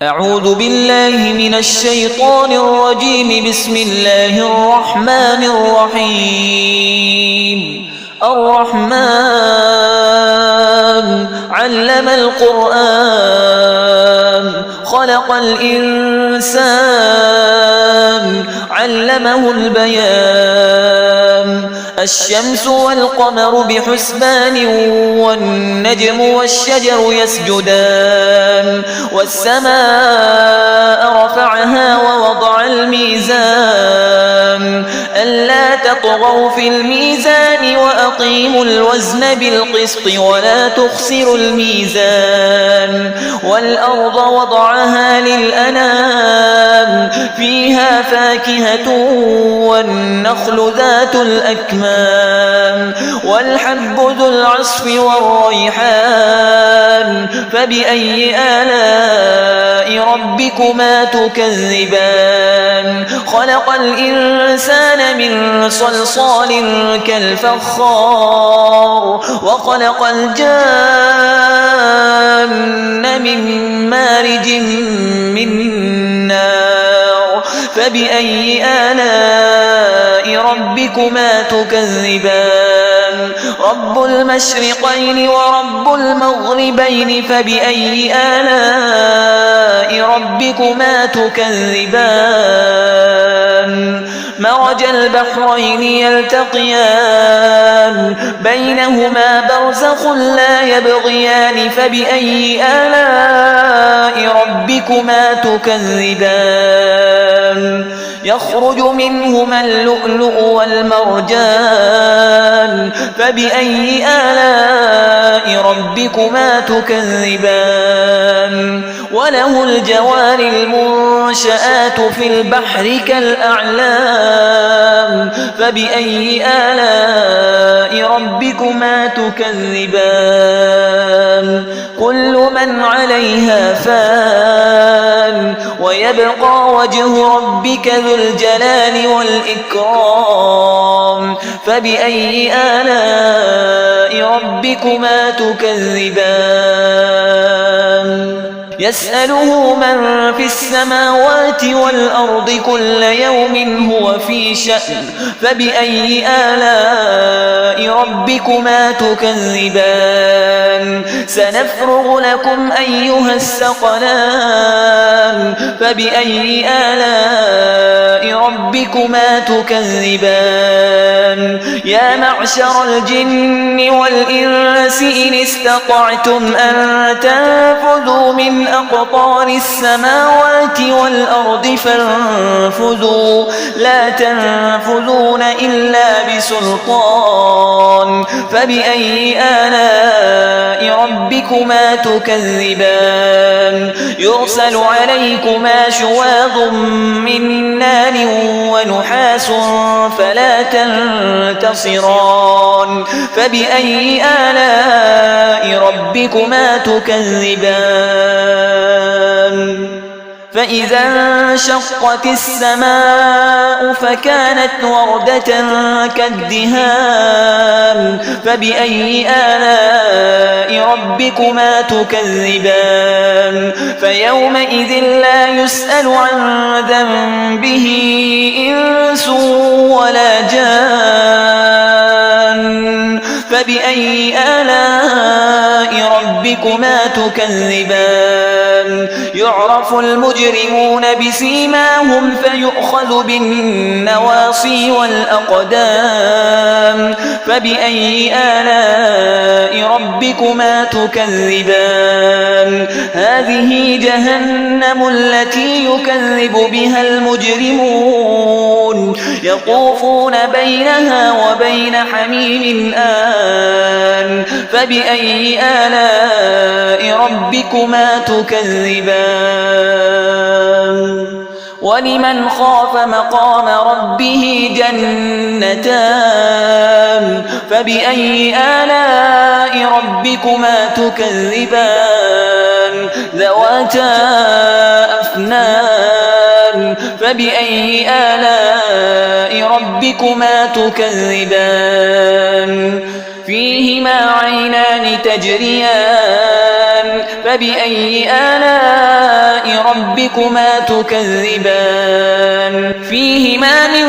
أعوذ بالله من الشيطان الرجيم. بسم الله الرحمن الرحيم. الرحمن علم القرآن خلق الإنسان علمه البيان. الشمس والقمر بحسبان والنجم والشجر يسجدان. والسماء رفعها ووضع الميزان ألا تطغوا في الميزان وأقيموا الوزن بالقسط ولا تخسروا الميزان. والأرض وضعها للأنام فيها فاكهة والنخل ذات الأكمام والحب ذو العصف والريحان. فبأي آلاء ربكما تكذبان؟ خلق الإنسان من صلصال كالفخار وخلق الجان من مارج من نار. فبأي آلاء ربكما تكذبان؟ رب المشرقين ورب المغربين. فبأي آلاء ربكما تكذبان؟ مرج البحرين يلتقيان بينهما برزخ لا يبغيان. فبأي آلاء ربكما تكذبان؟ يخرج منهما اللؤلؤ والمرجان. فبأي آلاء ربكما تكذبان؟ وله الجوار المنشآت في البحر كالأعلام. فبأي آلاء ربكما تكذبان؟ كل من عليها فان ويبقى وجه ربك ذو الجلال والإكرام. فبأي آلاء ربكما تكذبان؟ يسأله من في السماوات والأرض كل يوم هو في شأن. فبأي آلاء ربكما تكذبان؟ سنفرغ لكم أيها الثقلان. فبأي آلاء ربكما تكذبان؟ يا معشر الجن والإنس إن استطعتم أن تنفذوا من أقطار السماوات والأرض فانفذوا لا تنفذون إلا بسلطان. فبأي آلاء ربكما تكذبان؟ يرسل عليكما شواظ من نار ونحاس فلا تنتصران. فبأي آلاء ربكما تكذبان؟ فإذا انشقت السماء فكانت وردة كالدهان. فبأي آلاء ربكما تكذبان؟ فيومئذ لا يسأل عن ذنبه إنس ولا جان. فبأي آلاء ربكما تكذبان؟ يعرف المجرمون بسيماهم فيؤخذ بالنواصي والأقدام. فبأي آلاء ربكما تكذبان؟ هذه جهنم التي يكذب بها المجرمون يطوفون بينها وبين حميم آن. فبأي آلاء ربكما تكذبان؟ ولمن خاف مقام ربه جنتان. فبأي آلاء ربكما تكذبان؟ ذواتا أفنان. فبأي آلاء ربكما تكذبان؟ فيهما عينان تجريان فبأي آلاء ربكما تكذبان فيهما من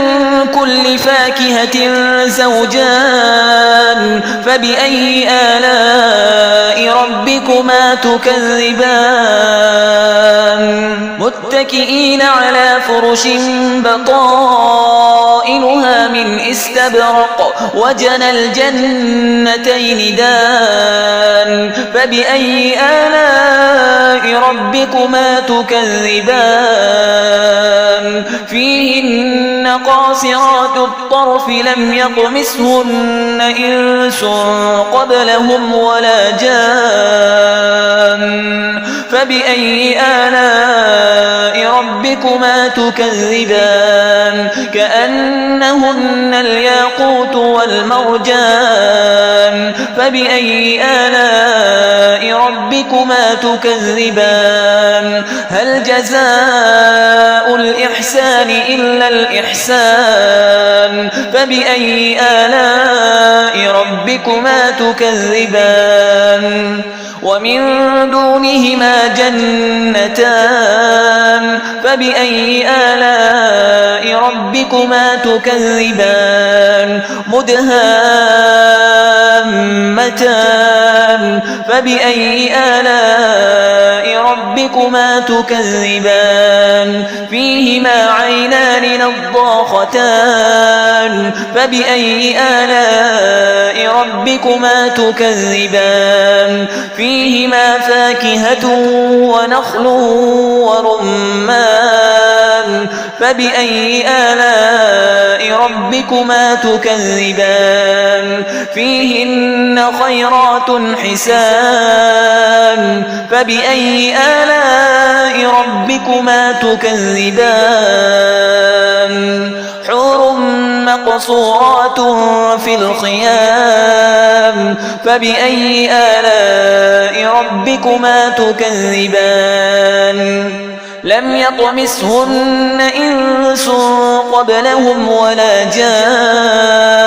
كل فاكهة زوجان فبأي آلاء ربكما تكذبان متكئين على فرش بطائنها من استبرق وجنى الجنتين دان فبأي آلاء ربكما تكذبان فيهن قاصرات الطرف لم يطمثهن إنس قبلهم ولا جان فبأي آلاء ربكما تكذبان كأنهن الياقوت والمرجان فبأي آلاء ربكما تكذبان هل جزاء الإحسان إلا الإحسان فبأي آلاء ربكما تكذبان ومن دونهما جنتان فبأي آلاء ربكما تكذبان مدهامتان فبأي آلاء ربكما تكذبان فيهما عينان نضاختان فبأي آلاء ربكما تكذبان فيهما فاكهة ونخل ورمان فبأي آلاء ربكما تكذبان فيهن خيرات حسان فبأي آلاء ربكما تكذبان حور مقصورات في الخيام فبأي آلاء ربكما تكذبان لم يطمثهن إنس قبلهم ولا جان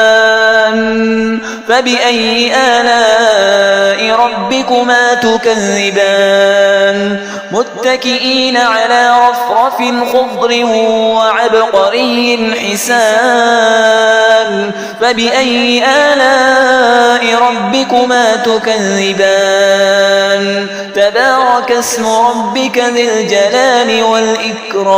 فبأي آلاء ربكما تكذبان متكئين على رفرف خضر وعبقري حسان فبأي آلاء ربكما تكذبان تبارك اسم ربك ذي الجلال والإكرام